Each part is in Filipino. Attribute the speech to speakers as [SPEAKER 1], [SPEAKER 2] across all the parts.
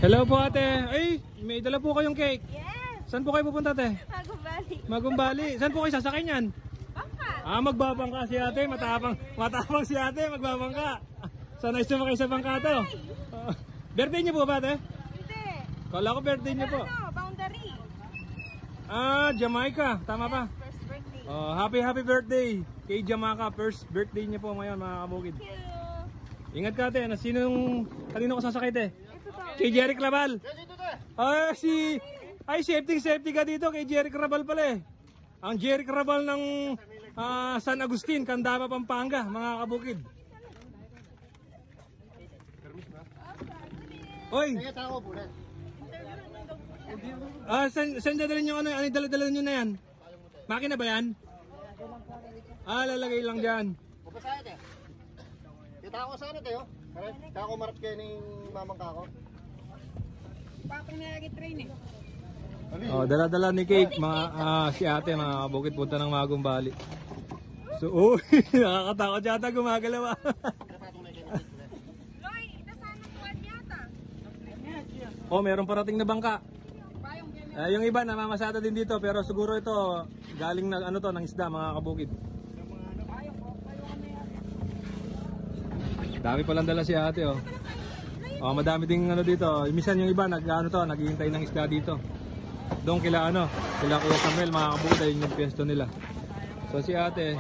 [SPEAKER 1] Hello po ate. Ay, may dala po kayong cake.
[SPEAKER 2] Yes!
[SPEAKER 1] Saan po kayo pupunta ate?
[SPEAKER 2] Magumbali.
[SPEAKER 1] Magumbali. Saan po kayo sasakay niyan?
[SPEAKER 2] Bangka.
[SPEAKER 1] Magbabangka si ate. Matapang si ate. Magbabangka. Sanay sumakay sa bangka to. Birthday niyo po ba ate?
[SPEAKER 2] Hindi.
[SPEAKER 1] Kala ko birthday niyo po.
[SPEAKER 2] Boundary.
[SPEAKER 1] Jamaica. Tama ba?
[SPEAKER 2] First birthday.
[SPEAKER 1] Happy birthday kay Jamaica. First birthday niyo po ngayon mga kabukid.
[SPEAKER 2] Thank you.
[SPEAKER 1] Ingat ka ate. Kanino ko sasakay ate?
[SPEAKER 2] Ito to.
[SPEAKER 1] Kay Jeric Rabal. Safety ka dito kay Jeric Rabal pala eh. Ang Jeric Rabal ng San Agustin, Candaba, Pampanga, mga kabukid. Oy! Saan dadalhin nyo ano dala nyo na yan? Makina ba yan? Lalagay lang dyan.
[SPEAKER 3] Kita ako sana tayo. Kaya ako marap kayo ni mamang kako.
[SPEAKER 2] Papang na lagi train eh.
[SPEAKER 1] Dala-dala ni Cake, si ate, mga kabukid, punta ng Magumbali. So, nakakatakot yata gumagalaw.
[SPEAKER 2] Loy, nasaan ang kuwan yata?
[SPEAKER 1] Meron parating na bangka. Yung iba namamasada din dito, pero siguro ito galing na ng isda, mga kabukid. Dami palang dala si ate madami ding dito. Minsan yung iba naghihintay ng isda dito. Doon kila Kuya Samuel, mga kabukid, ayun yung pwesto nila. So si ate,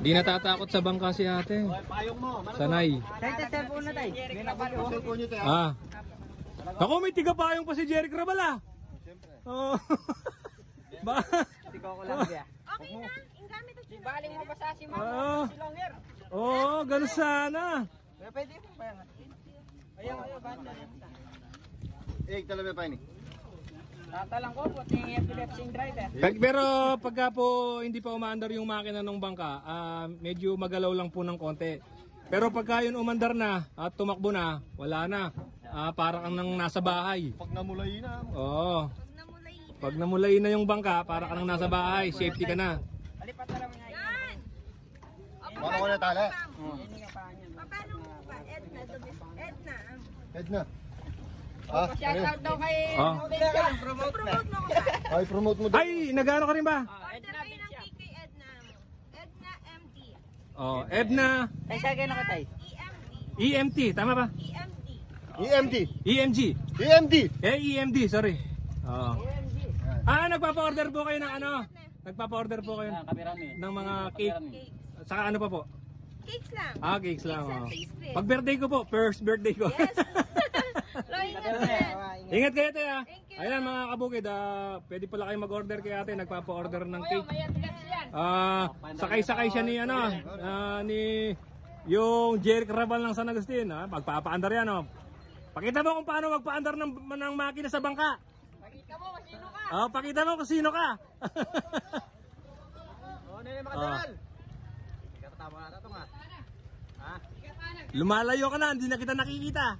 [SPEAKER 1] di natatakot sa bangka si ate. Sanay. Ako may tiga-payong pa si Jeric Rabal
[SPEAKER 2] Okay na, ingamit at yun. Baling mo ba sa si mama?
[SPEAKER 1] Ganun sana.
[SPEAKER 3] Pwede po ba yan? Ayaw, banda. Talaga pa ini.
[SPEAKER 4] Tatalang ko po, epilepsy driver.
[SPEAKER 1] Pero pagka po hindi pa umaandar yung makina ng bangka, medyo magalaw lang po ng konti. Pero pagka yun umandar na at tumakbo na, wala na. Para kang nang nasa bahay.
[SPEAKER 3] Pag namulay na.
[SPEAKER 1] Pag namulay na yung bangka, para ka nang nasa bahay, safety ka na.
[SPEAKER 4] Alipat na lang nga
[SPEAKER 2] Yan!
[SPEAKER 3] Baka ko na tala.
[SPEAKER 2] Paano mo ba? Edna.
[SPEAKER 3] Edna.
[SPEAKER 4] Shoutout daw kay
[SPEAKER 2] Promote mo ko ba?
[SPEAKER 3] Ay, promote mo daw.
[SPEAKER 1] Ay, nagano ka rin ba?
[SPEAKER 2] Order kayo ng cake kay Edna. Edna MD.
[SPEAKER 1] Edna
[SPEAKER 4] Ay, sa akin ako tayo.
[SPEAKER 2] EMD.
[SPEAKER 1] EMT, tama ba?
[SPEAKER 2] EMD.
[SPEAKER 1] EMG.
[SPEAKER 3] EMD.
[SPEAKER 1] EMD, sorry. Nagpapa-order po kayo ng Nagpapa-order po kayo ng mga cake. Saka ano pa po?
[SPEAKER 2] Cakes lang.
[SPEAKER 1] Cakes lang.
[SPEAKER 2] Cakes and pastries.
[SPEAKER 1] Pag birthday ko po, first birthday ko.
[SPEAKER 2] Yes. Loy,
[SPEAKER 1] Ingat kayo ate
[SPEAKER 2] Thank you.
[SPEAKER 1] Ayan mga kabukid, pwede pala kayo mag-order kay ate, nagpapa-order ng cake.
[SPEAKER 4] May advance yan.
[SPEAKER 1] Sakay-sakay siya ni yung Jeric Rabal ng San Agustin. Magpapaandar yan Pakita mo kung paano magpaandar ng makina sa bangka.
[SPEAKER 4] Pakita mo, masino ka.
[SPEAKER 1] Pakita mo kung sino ka.
[SPEAKER 3] Ano yung mga daral? Tama na ito nga.
[SPEAKER 1] Lumalayo ka na, hindi na kita nakikita.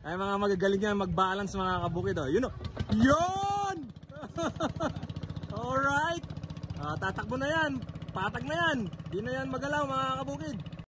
[SPEAKER 1] Ay mga magagaling yan mag-balance mga kabukid. Yun Yun! Alright. Tatakbo na yan. Patag na yan. Hindi na yan magalaw mga kabukid.